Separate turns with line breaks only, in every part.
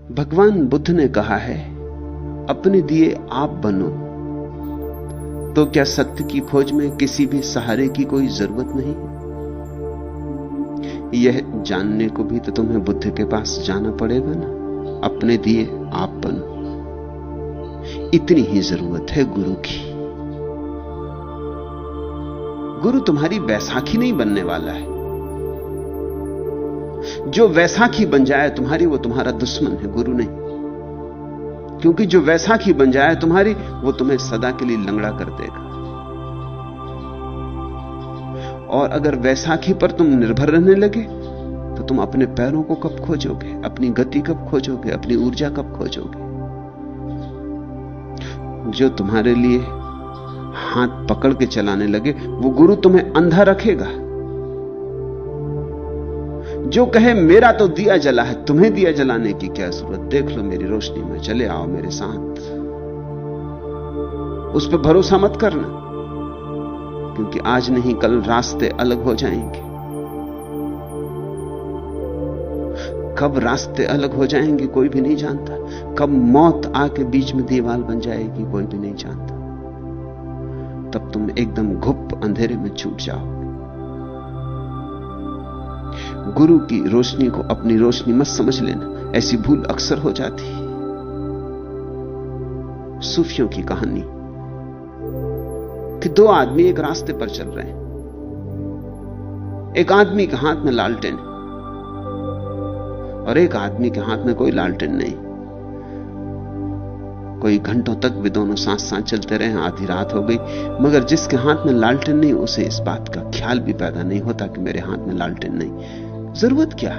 भगवान बुद्ध ने कहा है, अपने दिए आप बनो। तो क्या सत्य की खोज में किसी भी सहारे की कोई जरूरत नहीं? यह जानने को भी तो तुम्हें बुद्ध के पास जाना पड़ेगा ना। अपने दिए आप बनो, इतनी ही जरूरत है गुरु की। गुरु तुम्हारी वैसाखी नहीं बनने वाला है। जो वैसाखी बन जाए तुम्हारी, वो तुम्हारा दुश्मन है, गुरु नहीं। क्योंकि जो वैसाखी बन जाए तुम्हारी, वो तुम्हें सदा के लिए लंगड़ा कर देगा। और अगर वैसाखी पर तुम निर्भर रहने लगे तो तुम अपने पैरों को कब खोजोगे, अपनी गति कब खोजोगे, अपनी ऊर्जा कब खोजोगे? जो तुम्हारे लिए हाथ पकड़ के चलाने लगे, वो गुरु तुम्हें अंधा रखेगा। जो कहे मेरा तो दिया जला है, तुम्हें दिया जलाने की क्या जरूरत, देख लो मेरी रोशनी में, चले आओ मेरे साथ, उस पर भरोसा मत करना, क्योंकि आज नहीं कल रास्ते अलग हो जाएंगे। कब रास्ते अलग हो जाएंगे कोई भी नहीं जानता। कब मौत आके बीच में दीवार बन जाएगी कोई भी नहीं जानता। तब तुम एकदम घुप अंधेरे में छूट जाओगे। गुरु की रोशनी को अपनी रोशनी मत समझ लेना, ऐसी भूल अक्सर हो जाती है। सूफियों की कहानी कि दो आदमी एक रास्ते पर चल रहे हैं। एक आदमी के हाथ में लालटेन और एक आदमी के हाथ में कोई लालटेन नहीं। कोई घंटों तक भी दोनों साथ साथ चलते रहे। आधी रात हो गई, मगर जिसके हाथ में लालटेन नहीं, उसे इस बात का ख्याल भी पैदा नहीं होता कि मेरे हाथ में लालटेन नहीं। जरूरत क्या?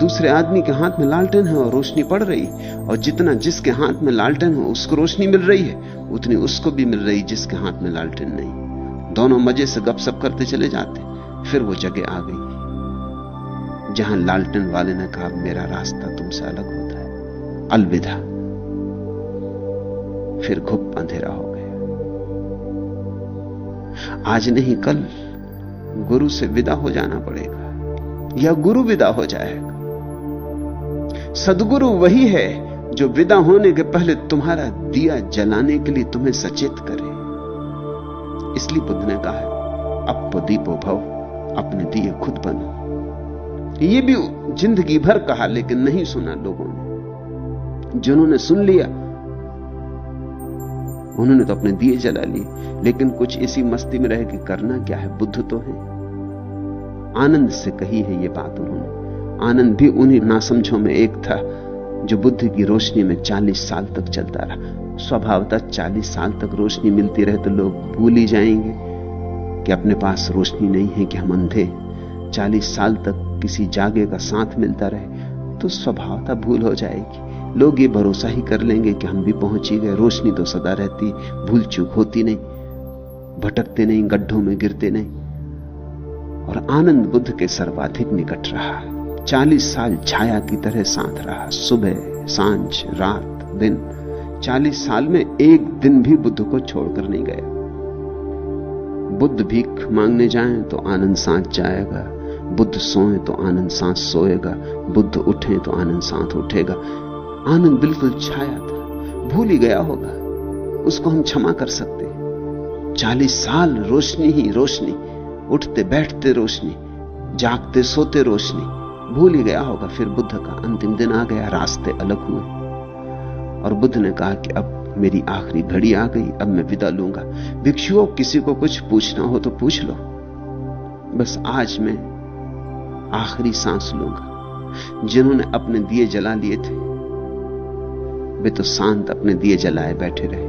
दूसरे आदमी के हाथ में लालटेन है और रोशनी पड़ रही, और जितना जिसके हाथ में लालटेन हो उसको रोशनी मिल रही है, उतनी उसको भी मिल रही जिसके हाथ में लालटेन नहीं। दोनों मजे से गपशप करते चले जाते। फिर वो जगह आ गई जहां लालटेन वाले ने कहा, मेरा रास्ता तुमसे अलग होता है, अलविदा। फिर घुप अंधेरा हो गया। आज नहीं कल गुरु से विदा हो जाना पड़ेगा, या गुरु विदा हो जाएगा। सद्गुरु वही है जो विदा होने के पहले तुम्हारा दिया जलाने के लिए तुम्हें सचेत करे। इसलिए बुद्ध ने कहा है, अपो दीपो भव, अपने दिए खुद बनो। ये भी जिंदगी भर कहा, लेकिन नहीं सुना लोगों ने। जिन्होंने सुन लिया उन्होंने तो अपने दिए जला लिए, लेकिन कुछ इसी मस्ती में रह के करना क्या है। बुद्ध तो है। आनंद से कही है ये बात उन्होंने। आनंद भी उन्हीं नासमझों में एक था जो बुद्ध की रोशनी में 40 साल तक चलता रहा। स्वभावतः 40 साल तक रोशनी मिलती रहे तो लोग भूल ही जाएंगे कि अपने पास रोशनी नहीं है, कि हम अंधे। 40 साल तक किसी जागे का साथ मिलता रहे तो स्वभावतः भूल हो जाएगी। लोग ये भरोसा ही कर लेंगे कि हम भी पहुंच ही गए। रोशनी तो सदा रहती, भूल चूक होती नहीं, भटकते नहीं, गड्ढों में गिरते नहीं। और आनंद बुद्ध के सर्वाधिक निकट रहा। 40 साल छाया की तरह साथ रहा, सुबह सांझ रात दिन। 40 साल में एक दिन भी बुद्ध को छोड़कर नहीं गया। बुद्ध भीख मांगने जाएं तो आनंद साथ जाएगा, बुद्ध सोए तो आनंद साथ सोएगा, बुद्ध उठे तो आनंद साथ उठेगा। आनंद बिल्कुल छाया था, भूल ही गया होगा, उसको हम क्षमा कर सकते हैं। 40 साल रोशनी ही रोशनी, उठते बैठते रोशनी, जागते सोते रोशनी, भूल ही गया होगा। फिर बुद्ध का अंतिम दिन आ गया, रास्ते अलग हुए और बुद्ध ने कहा कि अब मेरी आखिरी घड़ी आ गई, अब मैं विदा लूंगा। भिक्षुओं, किसी को कुछ पूछना हो तो पूछ लो, बस आज मैं आखिरी सांस लूंगा। जिन्होंने अपने दिए जला लिए थे वे तो शांत अपने दिए जलाए बैठे रहे,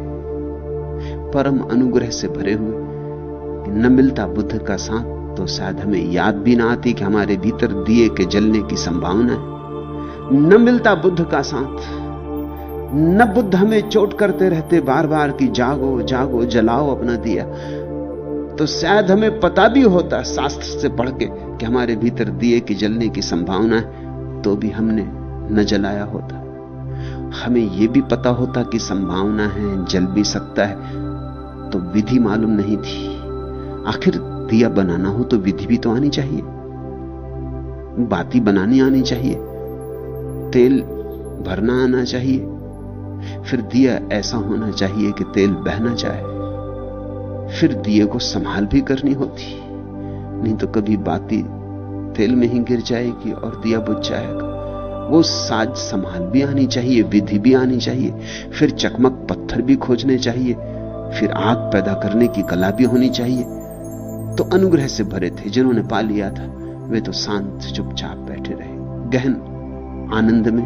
परम अनुग्रह से भरे हुए। न मिलता बुद्ध का साथ तो शायद हमें याद भी ना आती कि हमारे भीतर दिए के जलने की संभावना है। न मिलता बुद्ध का साथ, न बुद्ध हमें चोट करते रहते बार बार कि जागो जागो, जलाओ अपना दिया, तो शायद हमें पता भी होता शास्त्र से पढ़ के कि हमारे भीतर दिए की जलने की संभावना है, तो भी हमने न जलाया होता। हमें यह भी पता होता कि संभावना है, जल भी सकता है, तो विधि मालूम नहीं थी। आखिर दिया बनाना हो तो विधि भी तो आनी चाहिए, बाती बनानी आनी चाहिए, तेल भरना आना चाहिए, फिर दिया ऐसा होना चाहिए कि तेल बहना जाए, फिर दिए को संभाल भी करनी होती, नहीं तो कभी बाती तेल में ही गिर जाएगी और दिया बुझ जाएगा। वो साज संभाल भी आनी चाहिए, विधि भी आनी चाहिए, फिर चकमक पत्थर भी खोजने चाहिए, फिर आग पैदा करने की कला भी होनी चाहिए। तो अनुग्रह से भरे थे जिन्होंने पा लिया था, वे तो शांत चुपचाप बैठे रहे, गहन आनंद में,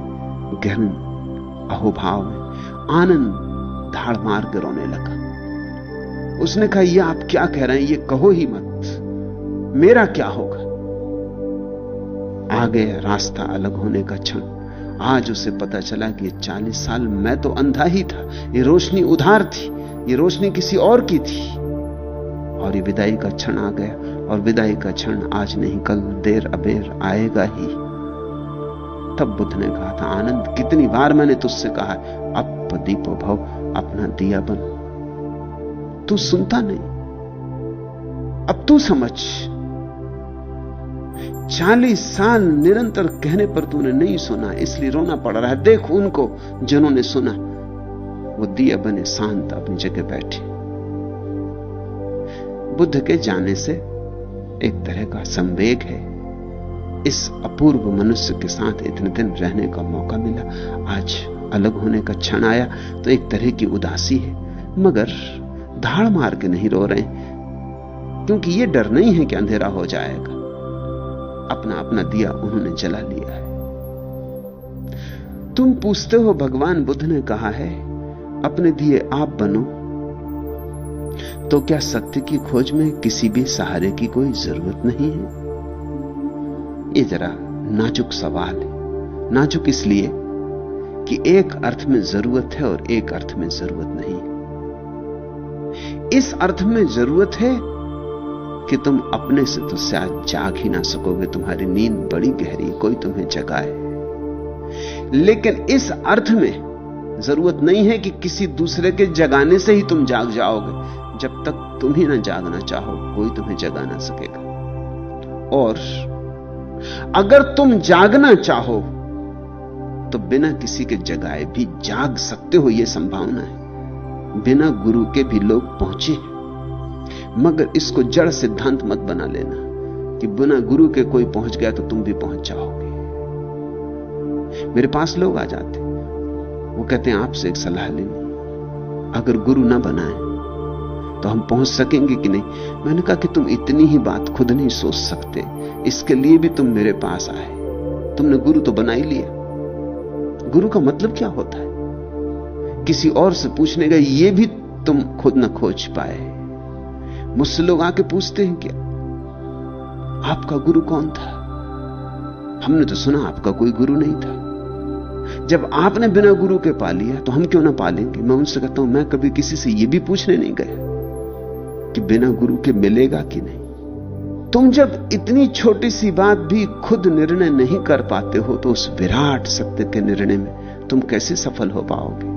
गहन अहोभाव में। आनंद धाड़ मार कर रोने लगा। उसने कहा, ये आप क्या कह रहे हैं, ये कहो ही मत, मेरा क्या होगा। आ गया रास्ता अलग होने का क्षण। आज उसे पता चला कि 40 साल मैं तो अंधा ही था, ये रोशनी उधार थी, ये रोशनी किसी और की थी। और ये विदाई का क्षण आ गया, और विदाई का क्षण आज नहीं कल देर अबेर आएगा ही। तब बुद्ध ने कहा था, आनंद कितनी बार मैंने तुझसे कहा, अब दीपो भव, अपना दिया बन। तू सुनता नहीं, अब तू समझ। 40 साल निरंतर कहने पर तूने नहीं सुना, इसलिए रोना पड़ रहा है। देख उनको जिन्होंने सुना, वो दिया बने शांत अपनी जगह बैठे। बुद्ध के जाने से एक तरह का संवेग है। इस अपूर्व मनुष्य के साथ इतने दिन रहने का मौका मिला, आज अलग होने का क्षण आया तो एक तरह की उदासी है, मगर धाड़ मार के नहीं रो रहे, क्योंकि ये डर नहीं है कि अंधेरा हो जाएगा। अपना अपना दिया उन्होंने जला लिया है। तुम पूछते हो, भगवान बुद्ध ने कहा है अपने दिए आप बनो, तो क्या सत्य की खोज में किसी भी सहारे की कोई जरूरत नहीं है? ये जरा नाजुक सवाल है। नाजुक इसलिए कि एक अर्थ में जरूरत है और एक अर्थ में जरूरत नहीं। इस अर्थ में जरूरत है कि तुम अपने से तो शायद जाग ही ना सकोगे, तुम्हारी नींद बड़ी गहरी, कोई तुम्हें जगाए। लेकिन इस अर्थ में जरूरत नहीं है कि किसी दूसरे के जगाने से ही तुम जाग जाओगे। जब तक तुम ही ना जागना चाहो, कोई तुम्हें जगा ना सकेगा। और अगर तुम जागना चाहो तो बिना किसी के जगाए भी जाग सकते हो, यह संभावना है। बिना गुरु के भी लोग पहुंचे, मगर इसको जड़ सिद्धांत मत बना लेना कि बिना गुरु के कोई पहुंच गया तो तुम भी पहुंच जाओगे। मेरे पास लोग आ जाते, वो कहते हैं आपसे एक सलाह लेनी, अगर गुरु ना बनाए तो हम पहुंच सकेंगे कि नहीं। मैंने कहा कि तुम इतनी ही बात खुद नहीं सोच सकते, इसके लिए भी तुम मेरे पास आए। तुमने गुरु तो बना ही लिया। गुरु का मतलब क्या होता है? किसी और से पूछने का ये भी तुम खुद न खोज पाए। मुझसे लोग आके पूछते हैं कि आपका गुरु कौन था? हमने तो सुना आपका कोई गुरु नहीं था। जब आपने बिना गुरु के पा लिया तो हम क्यों ना पालेंगे? मैं उनसे कहता हूं, मैं कभी किसी से यह भी पूछने नहीं गया कि बिना गुरु के मिलेगा कि नहीं। तुम जब इतनी छोटी सी बात भी खुद निर्णय नहीं कर पाते हो, तो उस विराट सत्य के निर्णय में तुम कैसे सफल हो पाओगे?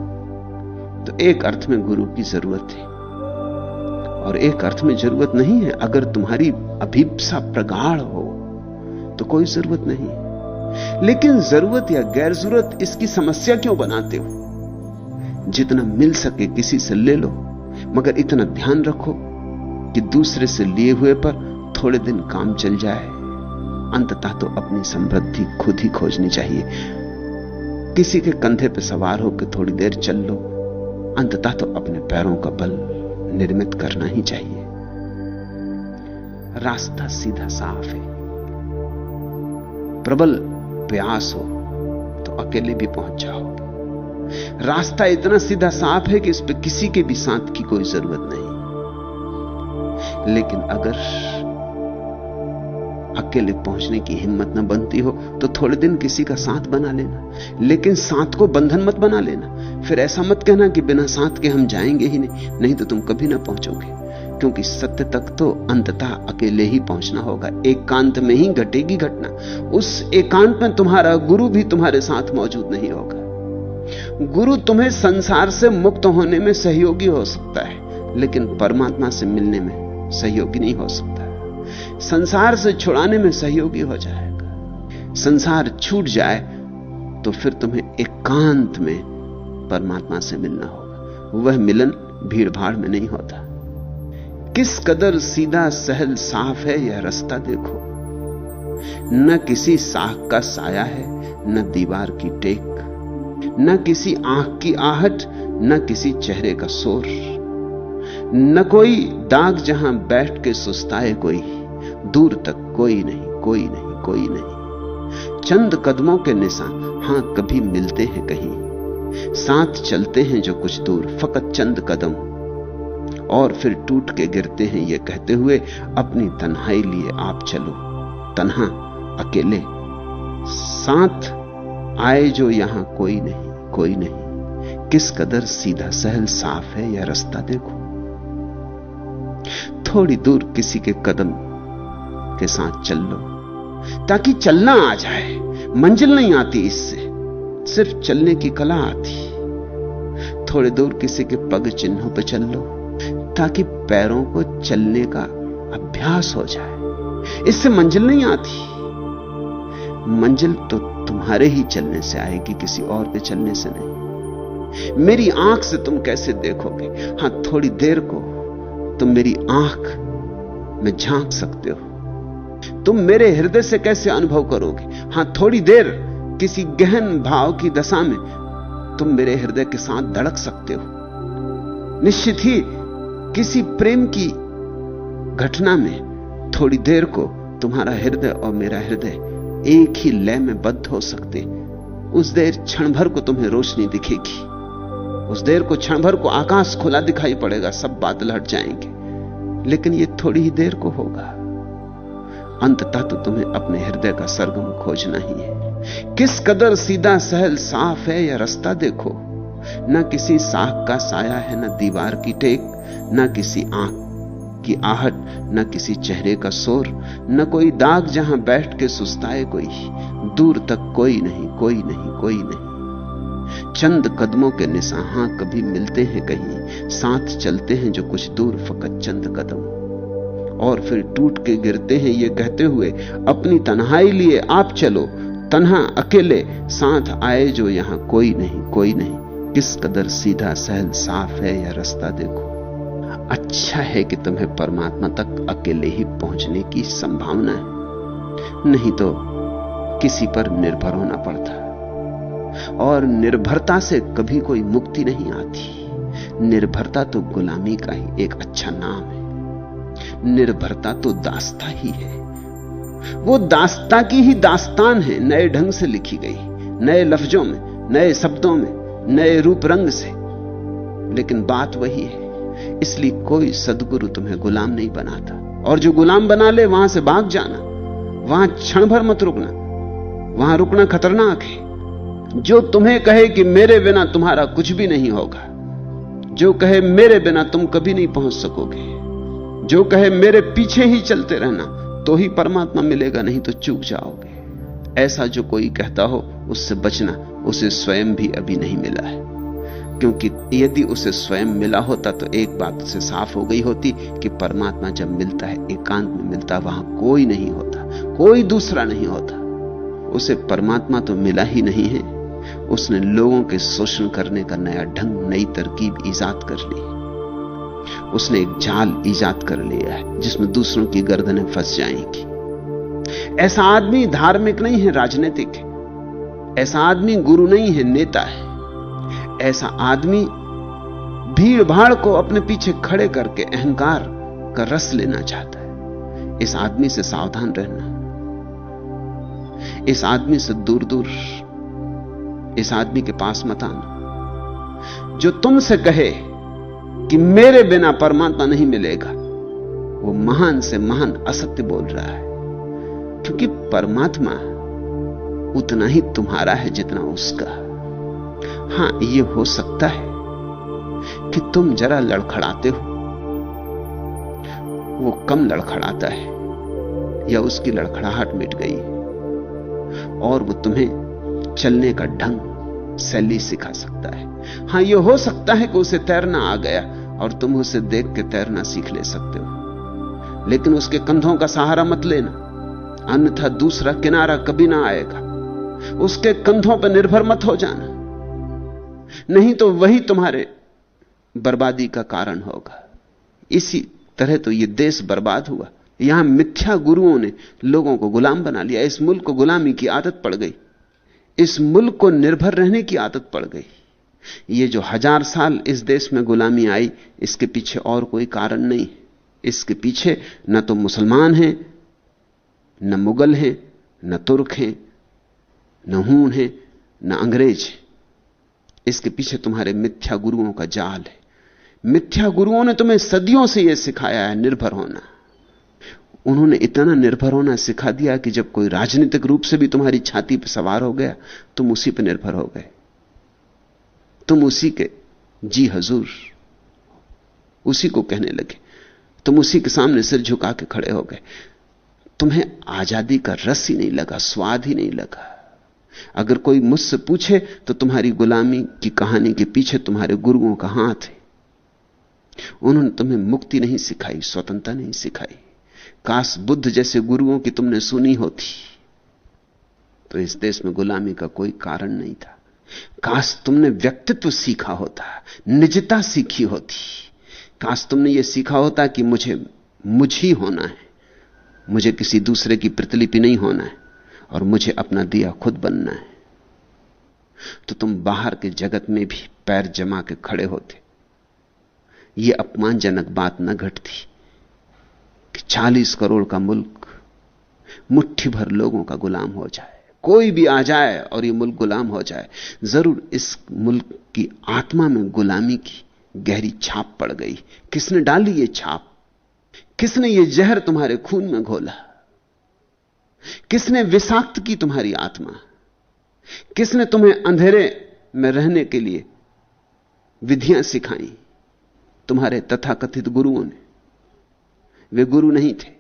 तो एक अर्थ में गुरु की जरूरत है और एक अर्थ में जरूरत नहीं है। अगर तुम्हारी अभिप्सा प्रगाढ़ हो तो कोई जरूरत नहीं। लेकिन जरूरत या गैर जरूरत, इसकी समस्या क्यों बनाते हो? जितना मिल सके किसी से ले लो, मगर इतना ध्यान रखो कि दूसरे से लिए हुए पर थोड़े दिन काम चल जाए। अंततः तो अपनी समृद्धि खुद ही खोजनी चाहिए। किसी के कंधे पर सवार होकर थोड़ी देर चल लो, अंततः तो अपने पैरों का बल निर्मित करना ही चाहिए। रास्ता सीधा साफ है। प्रबल प्रयास हो तो अकेले भी पहुंच जाओगे। रास्ता इतना सीधा साफ है कि इस पे किसी के भी साथ की कोई जरूरत नहीं। लेकिन अगर अकेले पहुंचने की हिम्मत न बनती हो तो थोड़े दिन किसी का साथ बना लेना, लेकिन साथ को बंधन मत बना लेना। फिर ऐसा मत कहना कि बिना साथ के हम जाएंगे ही नहीं तो तुम कभी ना पहुंचोगे, क्योंकि सत्य तक तो अंततः अकेले ही पहुंचना होगा। एकांत में ही घटेगी घटना। उस एकांत में तुम्हारा गुरु भी तुम्हारे साथ मौजूद नहीं होगा। गुरु तुम्हें संसार से मुक्त होने में सहयोगी हो सकता है, लेकिन परमात्मा से मिलने में सहयोगी नहीं हो सकता। संसार से छुड़ाने में सहयोगी हो जाएगा। संसार छूट जाए तो फिर तुम्हें एकांत में परमात्मा से मिलना होगा। वह मिलन भीड़ भाड़ में नहीं होता। किस कदर सीधा सहल साफ है यह रास्ता देखो, न किसी साख का साया है न दीवार की टेक, न किसी आंख की आहट न किसी चेहरे का शोर, न कोई दाग जहां बैठ के सुस्ताए कोई, दूर तक कोई नहीं कोई नहीं कोई नहीं। चंद कदमों के निशान हां कभी मिलते हैं कहीं, साथ चलते हैं जो कुछ दूर फकत चंद कदम, और फिर टूट के गिरते हैं ये कहते हुए अपनी तन्हाई लिए आप चलो, तन्हा अकेले साथ आए जो यहां कोई नहीं कोई नहीं। किस कदर सीधा सहल साफ है यह रास्ता देखो। थोड़ी दूर किसी के कदम के साथ चल लो ताकि चलना आ जाए। मंजिल नहीं आती इससे, सिर्फ चलने की कला आती। थोड़ी दूर किसी के पग चिन्हों पर चल लो ताकि पैरों को चलने का अभ्यास हो जाए। इससे मंजिल नहीं आती, मंजिल तो तुम्हारे ही चलने से आएगी, किसी और के चलने से नहीं। मेरी आंख से तुम कैसे देखोगे? हां, थोड़ी देर को तुम मेरी आंख में झांक सकते हो। तुम मेरे हृदय से कैसे अनुभव करोगे? हां, थोड़ी देर किसी गहन भाव की दशा में तुम मेरे हृदय के साथ धड़क सकते हो। निश्चित ही किसी प्रेम की घटना में थोड़ी देर को तुम्हारा हृदय और मेरा हृदय एक ही लय में बद्ध हो सकते। उस देर क्षण भर को तुम्हें रोशनी दिखेगी, उस देर को क्षण भर को आकाश खुला दिखाई पड़ेगा, सब बादल हट जाएंगे, लेकिन यह थोड़ी ही देर को होगा। अंततः तो तुम्हें अपने हृदय का सरगम खोजना ही है। किस कदर सीधा सहल साफ है यह रास्ता देखो, न किसी साख का साया है न दीवार की टेक, न किसी आंख की आहट न किसी चेहरे का शोर, न कोई दाग जहां बैठ के सुस्ताए कोई, दूर तक कोई नहीं कोई नहीं कोई नहीं। चंद कदमों के निशान हां कभी मिलते हैं कहीं, साथ चलते हैं जो कुछ दूर फकत चंद कदम, और फिर टूट के गिरते हैं ये कहते हुए अपनी तन्हाई लिए आप चलो, तन्हा अकेले साथ आए जो यहां कोई नहीं कोई नहीं। किस कदर सीधा सहल साफ है यह रास्ता देखो। अच्छा है कि तुम्हें परमात्मा तक अकेले ही पहुंचने की संभावना है, नहीं तो किसी पर निर्भर होना पड़ता, और निर्भरता से कभी कोई मुक्ति नहीं आती। निर्भरता तो गुलामी का ही एक अच्छा नाम है। निर्भरता तो दास्ता ही है, वो दास्ता की ही दास्तान है, नए ढंग से लिखी गई, नए लफ्जों में, नए शब्दों में, नए रूप रंग से, लेकिन बात वही है। इसलिए कोई सद्गुरु तुम्हें गुलाम नहीं बनाता, और जो गुलाम बना ले वहां से भाग जाना, वहां क्षण भर मत रुकना, वहां रुकना खतरनाक है। जो तुम्हें कहे कि मेरे बिना तुम्हारा कुछ भी नहीं होगा, जो कहे मेरे बिना तुम कभी नहीं पहुंच सकोगे, जो कहे मेरे पीछे ही चलते रहना तो ही परमात्मा मिलेगा, नहीं तो चूक जाओगे, ऐसा जो कोई कहता हो उससे बचना। उसे स्वयं भी अभी नहीं मिला है, क्योंकि यदि उसे स्वयं मिला होता तो एक बात उसे साफ हो गई होती कि परमात्मा जब मिलता है एकांत में मिलता, वहां कोई नहीं होता, कोई दूसरा नहीं होता। उसे परमात्मा तो मिला ही नहीं है, उसने लोगों के शोषण करने का नया ढंग, नई तरकीब ईजाद कर ली। उसने एक जाल ईजाद कर लिया है जिसमें दूसरों की गर्दनें फंस जाएंगी। ऐसा आदमी धार्मिक नहीं है, राजनीतिक है। ऐसा आदमी गुरु नहीं है, नेता है। ऐसा आदमी भीड़ भाड़ को अपने पीछे खड़े करके अहंकार का रस लेना चाहता है। इस आदमी से सावधान रहना, इस आदमी से दूर दूर, इस आदमी के पास मत आना। जो तुमसे कहे कि मेरे बिना परमात्मा नहीं मिलेगा, वो महान से महान असत्य बोल रहा है, क्योंकि परमात्मा उतना ही तुम्हारा है जितना उसका। हां, यह हो सकता है कि तुम जरा लड़खड़ाते हो, वो कम लड़खड़ाता है, या उसकी लड़खड़ाहट मिट गई और वो तुम्हें चलने का ढंग, शैली सिखा सकता है। हां, यह हो सकता है कि उसे तैरना आ गया और तुम उसे देख के तैरना सीख ले सकते हो, लेकिन उसके कंधों का सहारा मत लेना, अन्यथा दूसरा किनारा कभी ना आएगा। उसके कंधों पर निर्भर मत हो जाना, नहीं तो वही तुम्हारे बर्बादी का कारण होगा। इसी तरह तो यह देश बर्बाद हुआ। यहां मिथ्या गुरुओं ने लोगों को गुलाम बना लिया। इस मुल्क को गुलामी की आदत पड़ गई, इस मुल्क को निर्भर रहने की आदत पड़ गई। ये जो 1000 साल इस देश में गुलामी आई, इसके पीछे और कोई कारण नहीं। इसके पीछे न तो मुसलमान हैं, न मुगल हैं, न तुर्क हैं, न हूण हैं, न अंग्रेज हैं। इसके पीछे तुम्हारे मिथ्या गुरुओं का जाल है। मिथ्या गुरुओं ने तुम्हें सदियों से यह सिखाया है निर्भर होना। उन्होंने इतना निर्भर होना सिखा दिया कि जब कोई राजनीतिक रूप से भी तुम्हारी छाती पर सवार हो गया, तुम उसी पर निर्भर हो गए। तुम उसी के जी हजूर, उसी को कहने लगे। तुम उसी के सामने सिर झुका के खड़े हो गए। तुम्हें आजादी का रस ही नहीं लगा, स्वाद ही नहीं लगा। अगर कोई मुझसे पूछे तो तुम्हारी गुलामी की कहानी के पीछे तुम्हारे गुरुओं का हाथ है। उन्होंने तुम्हें मुक्ति नहीं सिखाई, स्वतंत्रता नहीं सिखाई। काश बुद्ध जैसे गुरुओं की तुमने सुनी होती तो इस देश में गुलामी का कोई कारण नहीं था। काश तुमने व्यक्तित्व सीखा होता, निजता सीखी होती। काश तुमने यह सीखा होता कि मुझे मुझ ही होना है, मुझे किसी दूसरे की प्रतिलिपि नहीं होना है और मुझे अपना दिया खुद बनना है। तो तुम बाहर के जगत में भी पैर जमा के खड़े होते। यह अपमानजनक बात न घटती कि 40 करोड़ का मुल्क मुट्ठी भर लोगों का गुलाम हो जाए। कोई भी आ जाए और यह मुल्क गुलाम हो जाए। जरूर इस मुल्क की आत्मा में गुलामी की गहरी छाप पड़ गई। किसने डाली यह छाप? किसने यह जहर तुम्हारे खून में घोला? किसने विषाक्त की तुम्हारी आत्मा? किसने तुम्हें अंधेरे में रहने के लिए विधियां सिखाई? तुम्हारे तथाकथित गुरुओं ने। वे गुरु नहीं थे।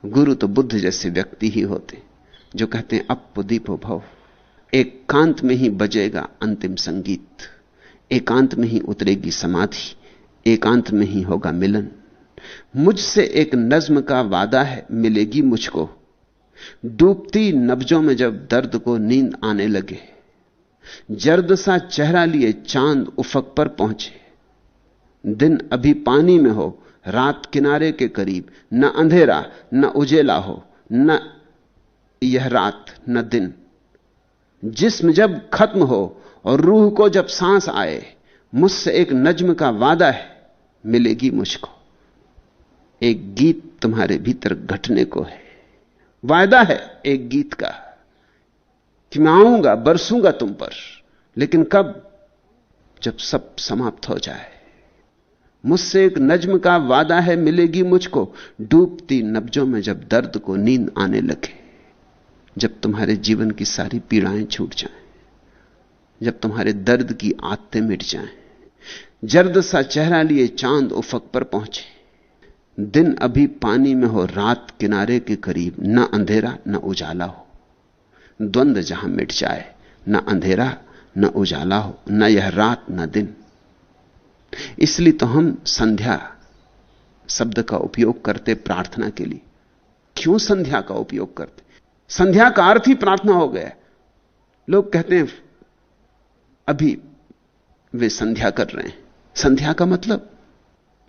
गुरु तो बुद्ध जैसे व्यक्ति ही होते जो कहते हैं अप्पु दीपो भव। एकांत में ही बजेगा अंतिम संगीत, एकांत में ही उतरेगी समाधि, एकांत में ही होगा मिलन। मुझसे एक नज्म का वादा है मिलेगी मुझको, डूबती नब्जों में जब दर्द को नींद आने लगे। जर्द सा चेहरा लिए चांद उफक पर पहुंचे, दिन अभी पानी में हो रात किनारे के करीब। न अंधेरा न उजेला हो, न यह रात न दिन। जिस्म जब खत्म हो और रूह को जब सांस आए, मुझसे एक नज्म का वादा है मिलेगी मुझको। एक गीत तुम्हारे भीतर घटने को है, वायदा है एक गीत का कि मैं आऊंगा, बरसूंगा तुम पर। लेकिन कब? जब सब समाप्त हो जाए। मुझसे एक नज्म का वादा है मिलेगी मुझको, डूबती नब्जों में जब दर्द को नींद आने लगे। जब तुम्हारे जीवन की सारी पीड़ाएं छूट जाएं, जब तुम्हारे दर्द की आदतें मिट जाएं। जर्द सा चेहरा लिए चांद उफक पर पहुंचे, दिन अभी पानी में हो रात किनारे के करीब। न अंधेरा न उजाला हो, द्वंद्व जहां मिट जाए। न अंधेरा न उजाला हो, न यह रात न दिन। इसलिए तो हम संध्या शब्द का उपयोग करते प्रार्थना के लिए। क्यों संध्या का उपयोग करते? संध्या का अर्थ ही प्रार्थना हो गया। लोग कहते हैं अभी वे संध्या कर रहे हैं। संध्या का मतलब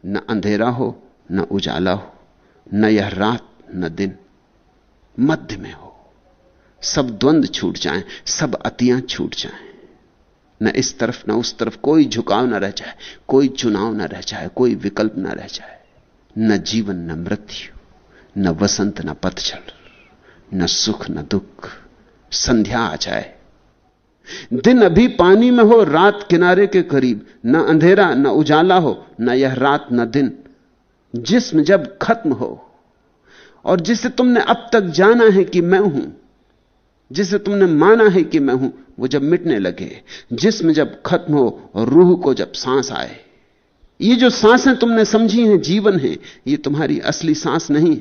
न अंधेरा हो न उजाला हो, न यह रात न दिन, मध्य में हो। सब द्वंद्व छूट जाएं, सब अतियां छूट जाएं। न इस तरफ न उस तरफ कोई झुकाव न रह जाए, कोई चुनाव न रह जाए, कोई विकल्प न रह जाए। न जीवन न मृत्यु, न वसंत न पतझड़, न सुख न दुख। संध्या आ जाए। दिन अभी पानी में हो रात किनारे के करीब। न अंधेरा न उजाला हो, न यह रात न दिन। जिस्म जब खत्म हो और जिसे तुमने अब तक जाना है कि मैं हूं, जिसे तुमने माना है कि मैं हूं, वो जब मिटने लगे। जिस्म जब खत्म हो और रूह को जब सांस आए। ये जो सांसें तुमने समझी हैं जीवन है, ये तुम्हारी असली सांस नहीं।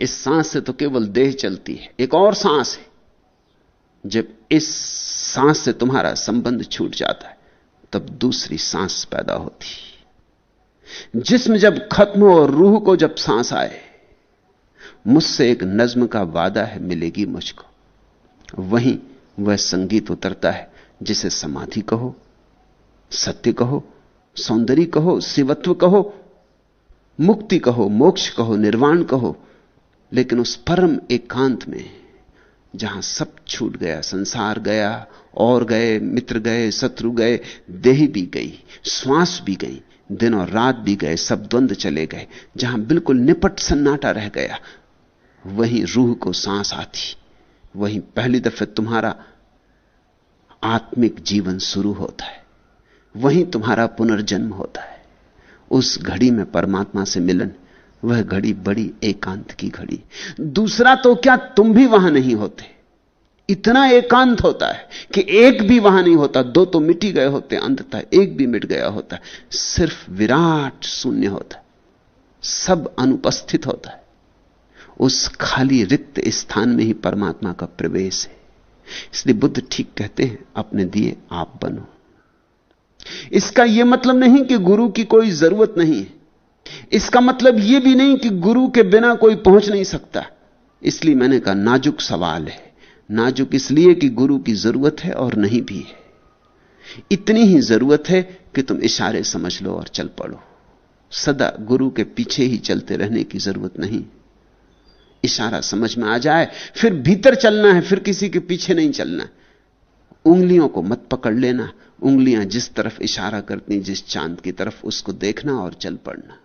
इस सांस से तो केवल देह चलती है। एक और सांस है। जब इस सांस से तुम्हारा संबंध छूट जाता है, तब दूसरी सांस पैदा होती है। जिस्म जब खत्म हो और रूह को जब सांस आए, मुझसे एक नज्म का वादा है मिलेगी मुझको। वहीं वह संगीत उतरता है जिसे समाधि कहो, सत्य कहो, सौंदर्य कहो, शिवत्व कहो, मुक्ति कहो, मोक्ष कहो, निर्वाण कहो, लेकिन उस परम एकांत में जहां सब छूट गया, संसार गया, और गए, मित्र गए, शत्रु गए, देह भी गई, श्वास भी गई, दिन और रात भी गए, सब द्वंद चले गए, जहां बिल्कुल निपट सन्नाटा रह गया, वहीं रूह को सांस आती, वहीं पहली दफे तुम्हारा आत्मिक जीवन शुरू होता है, वहीं तुम्हारा पुनर्जन्म होता है। उस घड़ी में परमात्मा से मिलन, वह घड़ी बड़ी एकांत की घड़ी। दूसरा तो क्या, तुम भी वहां नहीं होते, इतना एकांत होता है कि एक भी वहां नहीं होता, दो तो मिट ही गए होते, अंततः एक भी मिट गया होता है, सिर्फ विराट शून्य होता है, सब अनुपस्थित होता है। उस खाली रिक्त स्थान में ही परमात्मा का प्रवेश है। इसलिए बुद्ध ठीक कहते हैं, अपने दिए आप बनो। इसका यह मतलब नहीं कि गुरु की कोई जरूरत नहीं है, इसका मतलब यह भी नहीं कि गुरु के बिना कोई पहुंच नहीं सकता। इसलिए मैंने कहा नाजुक सवाल है, नाजुक इसलिए कि गुरु की जरूरत है और नहीं भी है। इतनी ही जरूरत है कि तुम इशारे समझ लो और चल पड़ो, सदा गुरु के पीछे ही चलते रहने की जरूरत नहीं। इशारा समझ में आ जाए, फिर भीतर चलना है, फिर किसी के पीछे नहीं चलना। उंगलियों को मत पकड़ लेना, उंगलियां जिस तरफ इशारा करती, जिस चांद की तरफ, उसको देखना और चल पड़ना।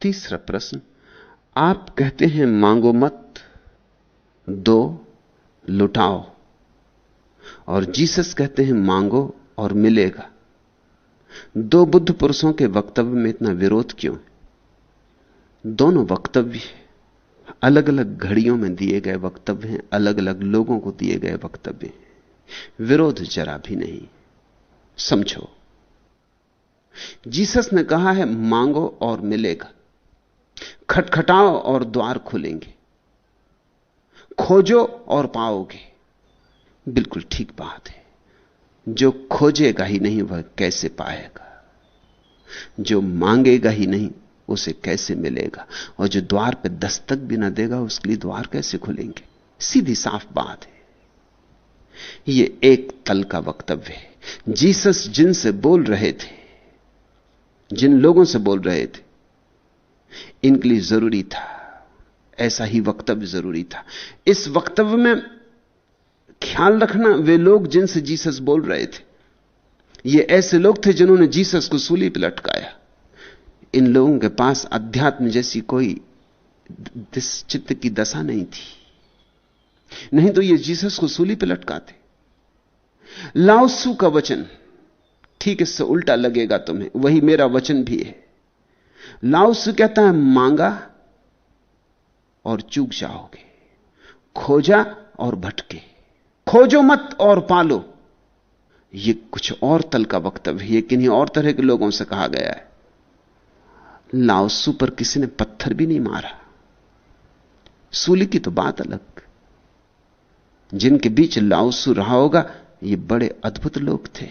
तीसरा प्रश्न, आप कहते हैं मांगो मत, दो लुटाओ, और जीसस कहते हैं मांगो और मिलेगा। दो बुद्ध पुरुषों के वक्तव्य में इतना विरोध क्यों है? दोनों वक्तव्य अलग अलग घड़ियों में दिए गए वक्तव्य हैं, अलग अलग लोगों को दिए गए वक्तव्य हैं, विरोध जरा भी नहीं। समझो, जीसस ने कहा है मांगो और मिलेगा, खटखटाओ और द्वार खुलेंगे, खोजो और पाओगे। बिल्कुल ठीक बात है। जो खोजेगा ही नहीं वह कैसे पाएगा, जो मांगेगा ही नहीं उसे कैसे मिलेगा, और जो द्वार पे दस्तक भी ना देगा उसके लिए द्वार कैसे खुलेंगे। सीधी साफ बात है। यह एक तल का वक्तव्य है। जीसस जिनसे बोल रहे थे, जिन लोगों से बोल रहे थे, इनके लिए जरूरी था, ऐसा ही वक्तव्य जरूरी था। इस वक्तव्य में ख्याल रखना, वे लोग जिनसे जीसस बोल रहे थे, ये ऐसे लोग थे जिन्होंने जीसस को सूली पर लटकाया। इन लोगों के पास अध्यात्म जैसी कोई चित्त की दशा नहीं थी, नहीं तो ये जीसस को सूली पर लटकाते। लाओ त्सु का वचन ठीक इससे उल्टा लगेगा तुम्हें, वही मेरा वचन भी है। लाओ त्सु कहता है मांगा और चूक जाओगे, खोजा और भटके, खोजो मत और पालो। यह कुछ और तल का वक्तव्य है, किन्हीं और तरह के लोगों से कहा गया है। लाओ त्सु पर किसी ने पत्थर भी नहीं मारा। सूली की तो बात अलग। जिनके बीच लाओ त्सु रहा होगा ये बड़े अद्भुत लोग थे,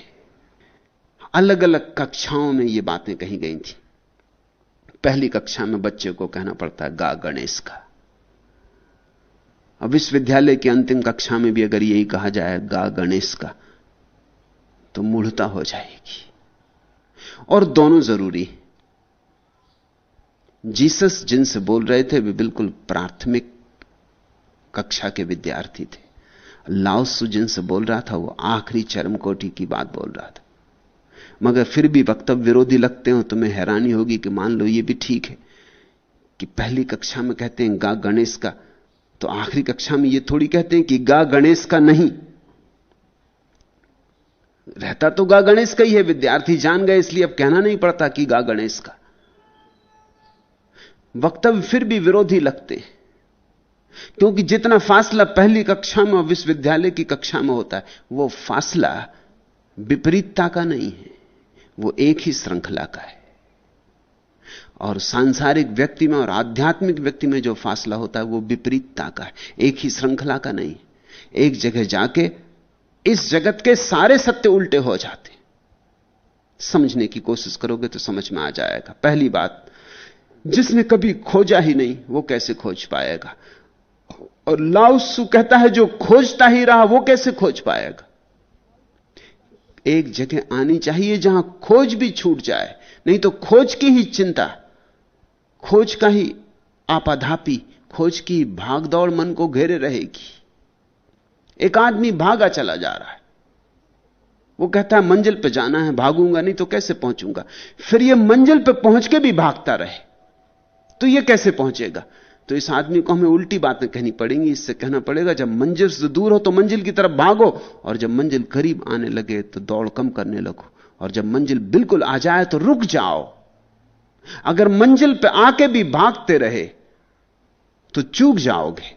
अलग अलग कक्षाओं में ये बातें कही गई थी। पहली कक्षा में बच्चे को कहना पड़ता है गा गणेश का। अब विश्वविद्यालय की अंतिम कक्षा में भी अगर यही कहा जाए गा गणेश का, तो मूढ़ता हो जाएगी। और दोनों जरूरी। जीसस जिनसे बोल रहे थे वे बिल्कुल प्राथमिक कक्षा के विद्यार्थी थे। लाओ त्सु जिनसे बोल रहा था वो आखिरी चरम कोटि की बात बोल रहा था। मगर फिर भी वक्तव्य विरोधी लगते हो। तुम्हें हैरानी होगी कि मान लो ये भी ठीक है कि पहली कक्षा में कहते हैं गा गणेश का, तो आखिरी कक्षा में ये थोड़ी कहते हैं कि गा गणेश का नहीं। रहता तो गा गणेश का ही है, विद्यार्थी जान गए इसलिए अब कहना नहीं पड़ता कि गा गणेश का। वक्तव्य फिर भी विरोधी लगते हैं, क्योंकि जितना फासला पहली कक्षा में और विश्वविद्यालय की कक्षा में होता है, वो फासला विपरीतता का नहीं है, वो एक ही श्रृंखला का है। और सांसारिक व्यक्ति में और आध्यात्मिक व्यक्ति में जो फासला होता है वो विपरीतता का है, एक ही श्रृंखला का नहीं। एक जगह जाके इस जगत के सारे सत्य उल्टे हो जाते। समझने की कोशिश करोगे तो समझ में आ जाएगा। पहली बात, जिसने कभी खोजा ही नहीं वो कैसे खोज पाएगा? और लाओ त्सु कहता है जो खोजता ही रहा वो कैसे खोज पाएगा? एक जगह आनी चाहिए जहां खोज भी छूट जाए, नहीं तो खोज की ही चिंता, खोज का ही आपाधापी, खोज की भागदौड़ मन को घेरे रहेगी। एक आदमी भागा चला जा रहा है, वो कहता है मंजिल पे जाना है, भागूंगा नहीं तो कैसे पहुंचूंगा। फिर ये मंजिल पे पहुंच के भी भागता रहे तो ये कैसे पहुंचेगा? तो इस आदमी को हमें उल्टी बातें कहनी पड़ेंगी। इससे कहना पड़ेगा जब मंजिल से दूर हो तो मंजिल की तरफ भागो, और जब मंजिल करीब आने लगे तो दौड़ कम करने लगो, और जब मंजिल बिल्कुल आ जाए तो रुक जाओ। अगर मंजिल पे आके भी भागते रहे तो चूक जाओगे।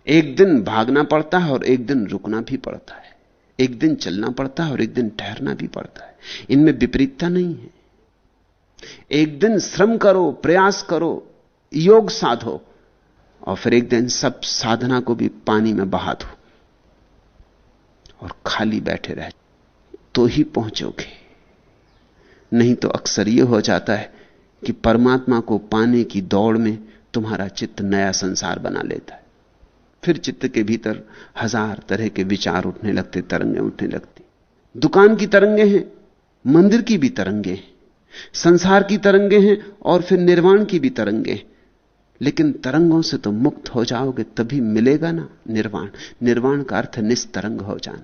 एक दिन भागना पड़ता है और एक दिन रुकना भी पड़ता है, एक दिन चलना पड़ता है और एक दिन ठहरना भी पड़ता है। इनमें विपरीतता नहीं है। एक दिन श्रम करो, प्रयास करो, योग साधो, और फिर एक दिन सब साधना को भी पानी में बहा दो और खाली बैठे रह, तो ही पहुंचोगे। नहीं तो अक्सर यह हो जाता है कि परमात्मा को पाने की दौड़ में तुम्हारा चित्त नया संसार बना लेता है। फिर चित्त के भीतर हजार तरह के विचार उठने लगते, तरंगें उठने लगती। दुकान की तरंगें हैं, मंदिर की भी तरंगें हैं, संसार की तरंगें हैं, और फिर निर्वाण की भी तरंगें हैं। लेकिन तरंगों से तो मुक्त हो जाओगे तभी मिलेगा ना निर्वाण। निर्वाण का अर्थ निस्तरंग हो जाना।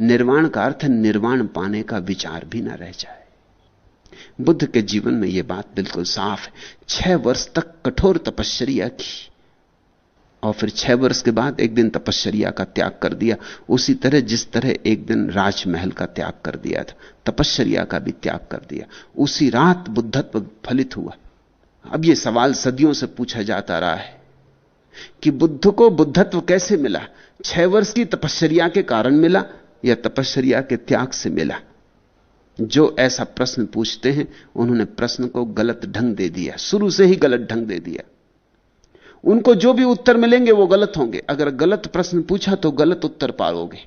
निर्वाण का अर्थ निर्वाण पाने का विचार भी ना रह जाए। बुद्ध के जीवन में यह बात बिल्कुल साफ है। 6 वर्ष तक कठोर तपश्चर्या की, और फिर 6 वर्ष के बाद एक दिन तपश्चर्या का त्याग कर दिया। उसी तरह जिस तरह एक दिन राजमहल का त्याग कर दिया था, तपश्चर्या का भी त्याग कर दिया। उसी रात बुद्धत्व फलित हुआ। अब यह सवाल सदियों से पूछा जाता रहा है कि बुद्ध को बुद्धत्व कैसे मिला? 6 वर्ष की तपश्चर्या के कारण मिला या तपश्चर्या के त्याग से मिला? जो ऐसा प्रश्न पूछते हैं उन्होंने प्रश्न को गलत ढंग दे दिया, शुरू से ही गलत ढंग दे दिया। उनको जो भी उत्तर मिलेंगे वो गलत होंगे। अगर गलत प्रश्न पूछा तो गलत उत्तर पाओगे।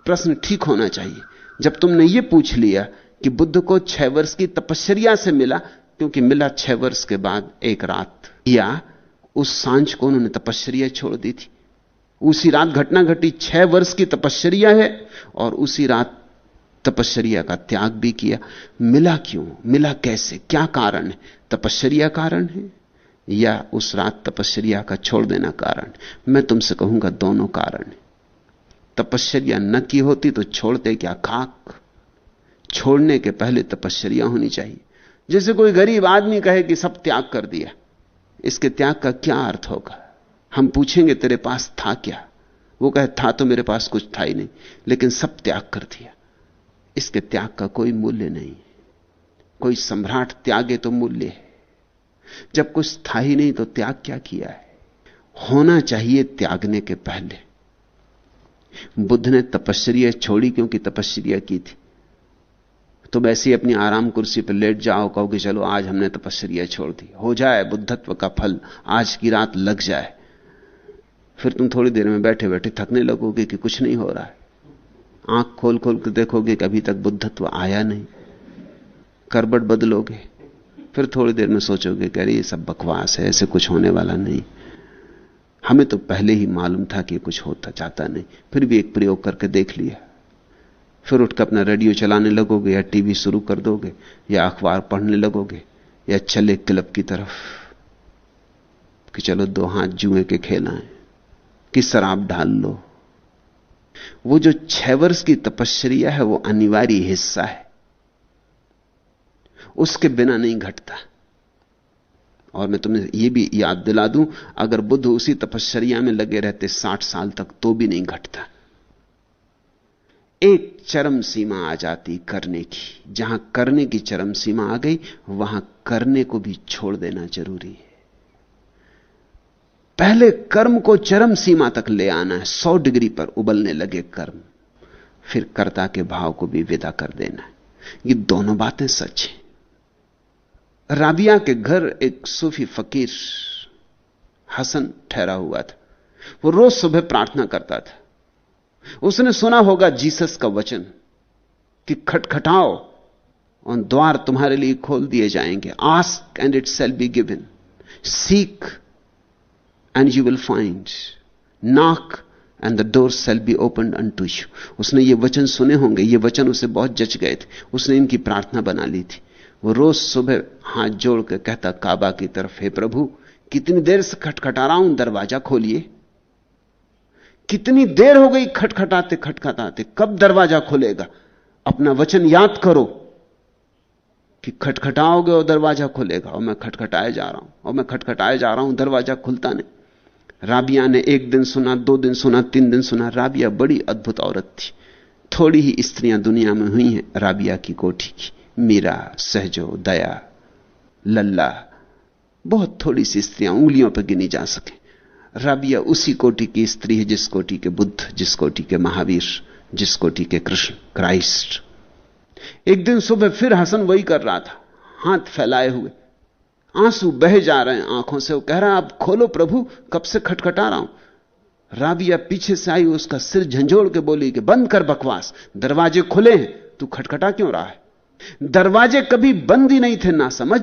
प्रश्न ठीक होना चाहिए। जब तुमने ये पूछ लिया कि बुद्ध को 6 वर्ष की तपश्चर्या से मिला, क्योंकि मिला 6 वर्ष के बाद एक रात, या उस सांझ को उन्होंने तपश्चर्या छोड़ दी थी, उसी रात घटना घटी। 6 वर्ष की तपश्चर्या है और उसी रात तपश्चर्या का त्याग भी किया। मिला क्यों? मिला कैसे? क्या कारण है? तपश्चर्या कारण है या उस रात तपश्चर्या का छोड़ देना कारण? मैं तुमसे कहूंगा दोनों कारण है। तपश्चर्या न की होती तो छोड़ते क्या खाक? छोड़ने के पहले तपश्चर्या होनी चाहिए। जैसे कोई गरीब आदमी कहे कि सब त्याग कर दिया, इसके त्याग का क्या अर्थ होगा? हम पूछेंगे तेरे पास था क्या? वो कहे था तो मेरे पास कुछ था ही नहीं, लेकिन सब त्याग कर दिया। इसके त्याग का कोई मूल्य नहीं। कोई सम्राट त्यागे तो मूल्य है, जब कुछ था ही नहीं तो त्याग क्या किया है? होना चाहिए त्यागने के पहले। बुद्ध ने तपश्चर्या छोड़ी क्योंकि तपश्चर्या की थी। तुम ऐसी अपनी आराम कुर्सी पर लेट जाओ, कहो कि चलो आज हमने तपश्चर्या छोड़ दी, हो जाए बुद्धत्व का फल, आज की रात लग जाए। फिर तुम थोड़ी देर में बैठे बैठे थकने लगोगे कि कुछ नहीं हो रहा है। आंख खोल खोल के देखोगे कि अभी तक बुद्धत्व आया नहीं, करबट बदलोगे, फिर थोड़ी देर में सोचोगे कि अरे ये सब बकवास है, ऐसे कुछ होने वाला नहीं, हमें तो पहले ही मालूम था कि कुछ होता जाता नहीं, फिर भी एक प्रयोग करके देख लिया। फिर उठकर अपना रेडियो चलाने लगोगे या टीवी शुरू कर दोगे या अखबार पढ़ने लगोगे या चले क्लब की तरफ कि चलो 2 हाथ जुए के खेलाएं कि शराब ढाल लो। वो जो 6 वर्ष की तपश्चर्या है वो अनिवार्य हिस्सा है, उसके बिना नहीं घटता। और मैं तुम्हें यह भी याद दिला दूं, अगर बुद्ध उसी तपश्चर्या में लगे रहते 60 साल तक तो भी नहीं घटता। एक चरम सीमा आ जाती करने की, जहां करने की चरम सीमा आ गई वहां करने को भी छोड़ देना जरूरी है। पहले कर्म को चरम सीमा तक ले आना है, 100 डिग्री पर उबलने लगे कर्म, फिर कर्ता के भाव को भी विदा कर देना है। ये दोनों बातें सच हैं। राबिया के घर एक सूफी फकीर हसन ठहरा हुआ था। वो रोज सुबह प्रार्थना करता था। उसने सुना होगा जीसस का वचन कि खटखटाओ और द्वार तुम्हारे लिए खोल दिए जाएंगे। Ask and it shall be given, seek and you will find, knock and the door shall be opened unto you. उसने ये वचन सुने होंगे, ये वचन उसे बहुत जच गए थे, उसने इनकी प्रार्थना बना ली थी। वो रोज सुबह हाथ जोड़ के कहता काबा की तरफ, हे प्रभु कितनी देर से खटखटा रहा हूं, दरवाजा खोलिए। कितनी देर हो गई खटखटाते खटखटाते, कब दरवाजा खुलेगा? अपना वचन याद करो कि खटखटाओगे और दरवाजा खुलेगा। और मैं खटखटाए जा रहा हूं और मैं खटखटाए जा रहा हूं, दरवाजा खुलता नहीं। राबिया ने 1 दिन सुना, 2 दिन सुना, 3 दिन सुना। राबिया बड़ी अद्भुत औरत थी। थोड़ी ही स्त्रियां दुनिया में हुई हैं राबिया की कोटि की। मीरा, सहजो, दया, लल्ला, बहुत थोड़ी सी स्त्रियां उंगलियों पर गिनी जा सके। राबिया उसी कोटि की स्त्री है जिस कोटि के बुद्ध, जिस कोटि के महावीर, जिस कोटि के कृष्ण, क्राइस्ट। एक दिन सुबह फिर हसन वही कर रहा था, हाथ फैलाए हुए, आंसू बह जा रहे हैं आंखों से। वो कह रहा है आप खोलो प्रभु, कब से खटखटा रहा हूं। राबिया पीछे से आई, उसका सिर झंझोड़ के बोली कि बंद कर बकवास, दरवाजे खुले हैं, तू खटखटा क्यों रहा है? दरवाजे कभी बंद ही नहीं थे ना समझ।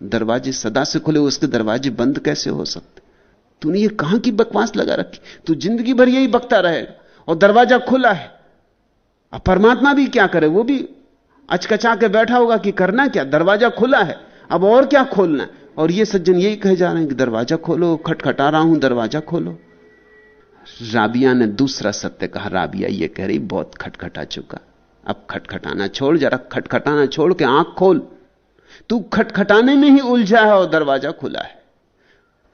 दरवाजे सदा से खुले, उसके दरवाजे बंद कैसे हो सकते? तूने ये कहां की बकवास लगा रखी? तू जिंदगी भर यही बकता रहेगा और दरवाजा खुला है। अब परमात्मा भी क्या करे, वो भी अचकचा के बैठा होगा कि करना क्या, दरवाजा खुला है, अब और क्या खोलना है। और ये सज्जन यही कहे जा रहे हैं कि दरवाजा खोलो, खटखटा रहा हूं, दरवाजा खोलो। राबिया ने दूसरा सत्य कहा। राबिया ये कह रही बहुत खटखटा चुका, अब खटखटाना छोड़, जरा खटखटाना छोड़ के आंख खोल। तू खटखटाने में ही उलझा है और दरवाजा खुला है।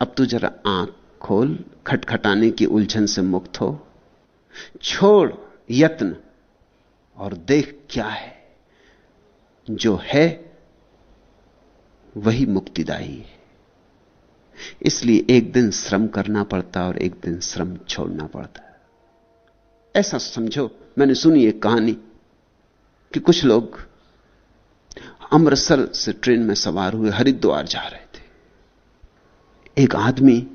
अब तू जरा आंख खोल, खटखटाने की उलझन से मुक्त हो, छोड़ यत्न और देख क्या है। जो है वही मुक्तिदायी है। इसलिए एक दिन श्रम करना पड़ता और एक दिन श्रम छोड़ना पड़ता है। ऐसा समझो, मैंने सुनी एक कहानी कि कुछ लोग अमृतसर से ट्रेन में सवार हुए, हरिद्वार जा रहे थे। एक आदमी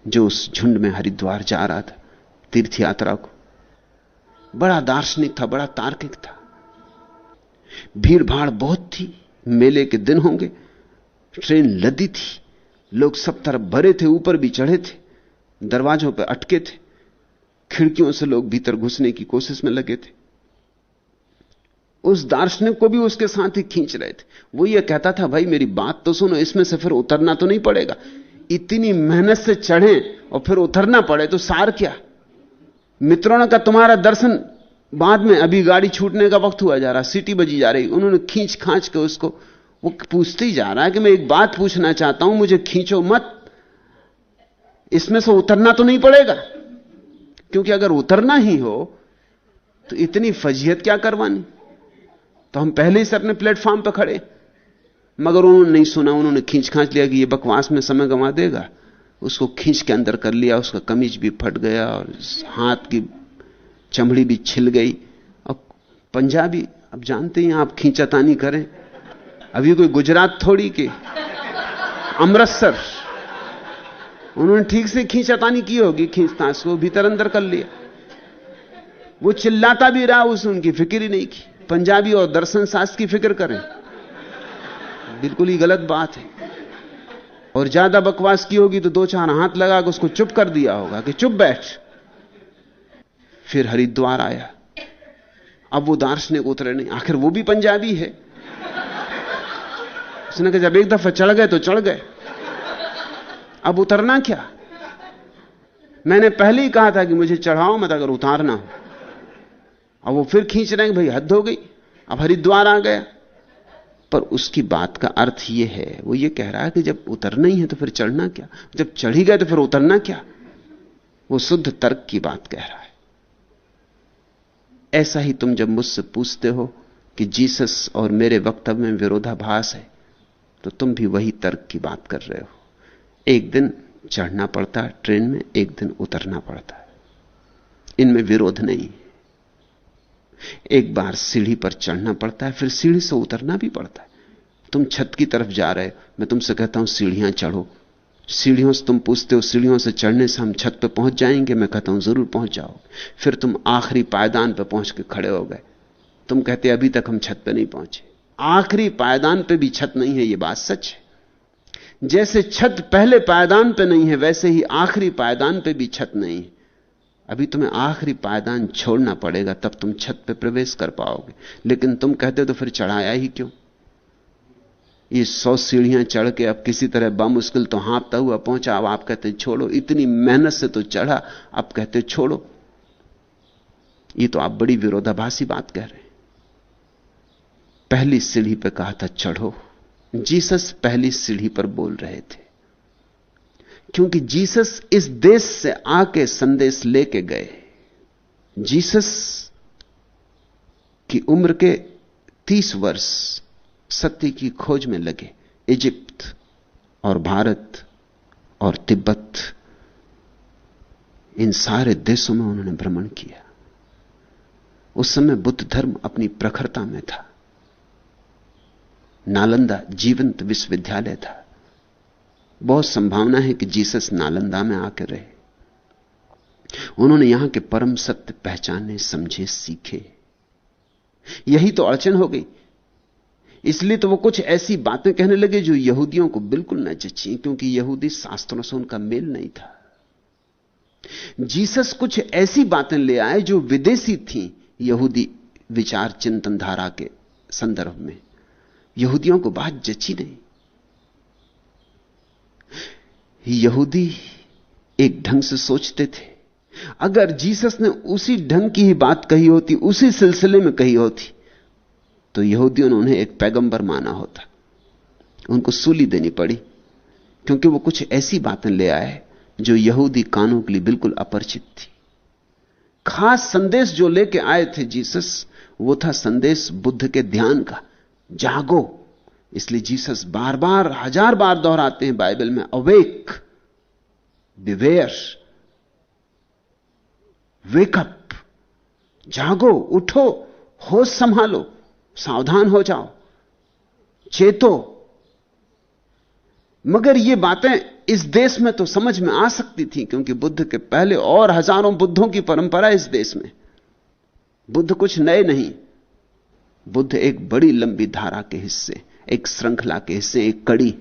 जो उस झुंड में हरिद्वार जा रहा था तीर्थ यात्रा को, बड़ा दार्शनिक था, बड़ा तार्किक था। भीड़ भाड़ बहुत थी, मेले के दिन होंगे, ट्रेन लदी थी, लोग सब तरफ भरे थे, ऊपर भी चढ़े थे, दरवाजों पर अटके थे, खिड़कियों से लोग भीतर घुसने की कोशिश में लगे थे। उस दार्शनिक को भी उसके साथ ही खींच रहे थे। वो ये कहता था भाई मेरी बात तो सुनो, इसमें से फिर उतरना तो नहीं पड़ेगा, इतनी मेहनत से चढ़े और फिर उतरना पड़े तो सार क्या। मित्रों ने कहा तुम्हारा दर्शन बाद में, अभी गाड़ी छूटने का वक्त हुआ जा रहा, सीटी बजी जा रही। उन्होंने खींच खांच के उसको, वो पूछते ही जा रहा है कि मैं एक बात पूछना चाहता हूं, मुझे खींचो मत, इसमें से उतरना तो नहीं पड़ेगा। क्योंकि अगर उतरना ही हो तो इतनी फजीहत क्या करवानी, तो हम पहले ही से अपने प्लेटफॉर्म पर खड़े। मगर उन्होंने नहीं सुना, उन्होंने खींच खांच लिया कि ये बकवास में समय गंवा देगा। उसको खींच के अंदर कर लिया, उसका कमीज भी फट गया और हाथ की चमड़ी भी छिल गई। और पंजाबी अब जानते हैं आप, खींचातानी करें, अभी कोई गुजरात थोड़ी के अमृतसर, उन्होंने ठीक से खींचातानी की होगी, खींचतास को भीतर अंदर कर लिया। वो चिल्लाता भी रहा, उसने उनकी फिक्र ही नहीं की। पंजाबी और दर्शन शास्त्र की फिक्र करें, बिल्कुल ही गलत बात है। और ज्यादा बकवास की होगी तो 2-4 हाथ लगा के उसको चुप कर दिया होगा कि चुप बैठ। फिर हरिद्वार आया। अब वो दार्शनिक उतरे नहीं, आखिर वो भी पंजाबी है। उसने कहा जब एक दफा चढ़ गए तो चढ़ गए, अब उतरना क्या? मैंने पहले ही कहा था कि मुझे चढ़ाओ मत अगर उतारना हो। अब वो फिर खींच रहे हैं, भाई हद हो गई। अब हरिद्वार आ गया। पर उसकी बात का अर्थ ये है, वो ये कह रहा है कि जब उतरना ही है तो फिर चढ़ना क्या, जब चढ़ ही गए तो फिर उतरना क्या। वो शुद्ध तर्क की बात कह रहा है। ऐसा ही तुम जब मुझसे पूछते हो कि जीसस और मेरे वक्तव्य में विरोधाभास है, तो तुम भी वही तर्क की बात कर रहे हो। एक दिन चढ़ना पड़ता है ट्रेन में, एक दिन उतरना पड़ता है, इनमें विरोध नहीं। एक बार सीढ़ी पर चढ़ना पड़ता है, फिर सीढ़ी से उतरना भी पड़ता है। तुम छत की तरफ जा रहे हो, मैं तुमसे कहता हूं सीढ़ियां चढ़ो। सीढ़ियों से तुम पूछते हो सीढ़ियों से चढ़ने से हम छत पे पहुंच जाएंगे, मैं कहता हूं जरूर पहुंच जाओ। फिर तुम आखिरी पायदान पे पहुंच के खड़े हो गए, तुम कहते अभी तक हम छत पे नहीं पहुंचे। आखिरी पायदान पे भी छत नहीं है, यह बात सच है। जैसे छत पहले पायदान पे नहीं है, वैसे ही आखिरी पायदान पे भी छत नहीं है। अभी तुम्हें आखिरी पायदान छोड़ना पड़ेगा, तब तुम छत पे प्रवेश कर पाओगे। लेकिन तुम कहते तो फिर चढ़ाया ही क्यों? ये 100 सीढ़ियां चढ़ के अब किसी तरह बामुश्किल तो हाँपता हुआ पहुंचा, अब आप कहते छोड़ो। इतनी मेहनत से तो चढ़ा, अब कहते छोड़ो। ये तो आप बड़ी विरोधाभासी बात कह रहे हैं। पहली सीढ़ी पे कहा था चढ़ो। जीसस पहली सीढ़ी पर बोल रहे थे, क्योंकि जीसस इस देश से आके संदेश लेके गए। जीसस की उम्र के 30 वर्ष सत्य की खोज में लगे। इजिप्त और भारत और तिब्बत, इन सारे देशों में उन्होंने भ्रमण किया। उस समय बुद्ध धर्म अपनी प्रखरता में था। नालंदा जीवंत विश्वविद्यालय था। बहुत संभावना है कि जीसस नालंदा में आकर रहे। उन्होंने यहां के परम सत्य पहचाने, समझे, सीखे। यही तो अड़चन हो गई। इसलिए तो वो कुछ ऐसी बातें कहने लगे जो यहूदियों को बिल्कुल न जची, क्योंकि यहूदी शास्त्रों से उनका मेल नहीं था। जीसस कुछ ऐसी बातें ले आए जो विदेशी थीं यहूदी विचार चिंतन धारा के संदर्भ में। यहूदियों को बात जची नहीं। यहूदी एक ढंग से सोचते थे। अगर जीसस ने उसी ढंग की ही बात कही होती, उसी सिलसिले में कही होती, तो यहूदियों ने उन्हें एक पैगंबर माना होता। उनको सूली देनी पड़ी, क्योंकि वो कुछ ऐसी बातें ले आए जो यहूदी कानों के लिए बिल्कुल अपरिचित थी। खास संदेश जो लेके आए थे जीसस, वो था संदेश बुद्ध के ध्यान का, जागो। इसलिए जीसस बार बार 1000 बार दोहराते हैं बाइबल में, अवेक, बिवेयर, वेकअप, जागो, उठो, होश संभालो, सावधान हो जाओ, चेतो। मगर ये बातें इस देश में तो समझ में आ सकती थी, क्योंकि बुद्ध के पहले और हजारों बुद्धों की परंपरा इस देश में। बुद्ध कुछ नए नहीं। बुद्ध एक बड़ी लंबी धारा के हिस्से, एक श्रृंखला के हिस्से, एक कड़ी।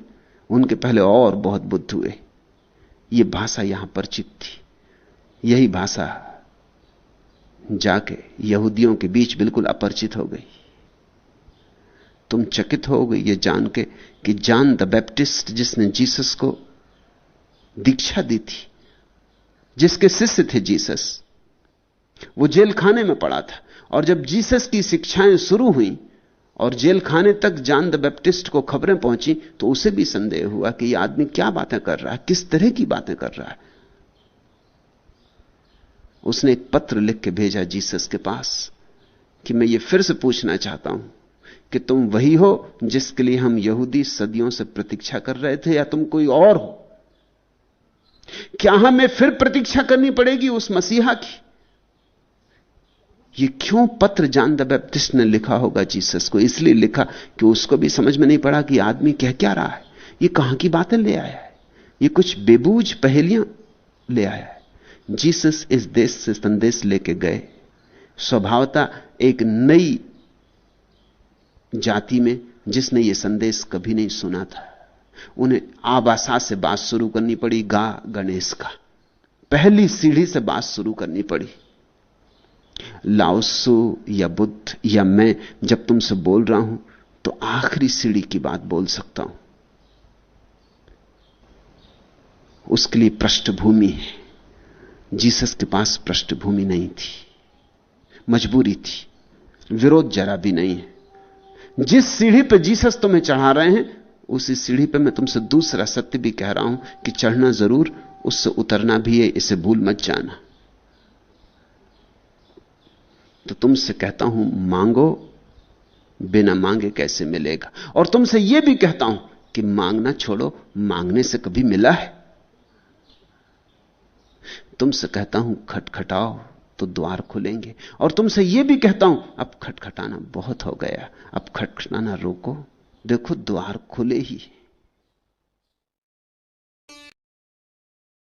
उनके पहले और बहुत बुद्ध हुए। यह भाषा यहां परिचित थी। यही भाषा जाके यहूदियों के बीच बिल्कुल अपरिचित हो गई। तुम चकित हो गई ये जान के कि जॉन द बैप्टिस्ट, जिसने जीसस को दीक्षा दी थी, जिसके शिष्य थे जीसस, वो जेल खाने में पड़ा था। और जब जीसस की शिक्षाएं शुरू हुई और जेल खाने तक जॉन द बैप्टिस्ट को खबरें पहुंची, तो उसे भी संदेह हुआ कि यह आदमी क्या बातें कर रहा है, किस तरह की बातें कर रहा है। उसने एक पत्र लिख के भेजा जीसस के पास कि मैं ये फिर से पूछना चाहता हूं कि तुम वही हो जिसके लिए हम यहूदी सदियों से प्रतीक्षा कर रहे थे, या तुम कोई और हो? क्या हमें फिर प्रतीक्षा करनी पड़ेगी उस मसीहा की? ये क्यों पत्र जॉन द बैप्टिस्ट ने लिखा होगा जीसस को? इसलिए लिखा कि उसको भी समझ में नहीं पड़ा कि आदमी कह क्या रहा है, ये कहां की बातें ले आया है, ये कुछ बेबूझ पहेलियां ले आया है। जीसस इस देश से संदेश लेके गए, स्वभावता एक नई जाति में जिसने यह संदेश कभी नहीं सुना था, उन्हें आबासा से बात शुरू करनी पड़ी, गा गणेश का। पहली सीढ़ी से बात शुरू करनी पड़ी। लाओसु या बुद्ध या मैं जब तुमसे बोल रहा हूं तो आखिरी सीढ़ी की बात बोल सकता हूं। उसके लिए पृष्ठभूमि है। जीसस के पास पृष्ठभूमि नहीं थी, मजबूरी थी, विरोध जरा भी नहीं है। जिस सीढ़ी पर जीसस तुम्हें चढ़ा रहे हैं, उसी सीढ़ी पर मैं तुमसे दूसरा सत्य भी कह रहा हूं कि चढ़ना जरूर, उससे उतरना भी है, इसे भूल मत जाना। तो तुमसे कहता हूं, मांगो, बिना मांगे कैसे मिलेगा। और तुमसे यह भी कहता हूं कि मांगना छोड़ो, मांगने से कभी मिला है। तुमसे कहता हूं, खटखटाओ तो द्वार खुलेंगे। और तुमसे यह भी कहता हूं, अब खटखटाना बहुत हो गया, अब खटखटाना रोको, देखो द्वार खुले ही।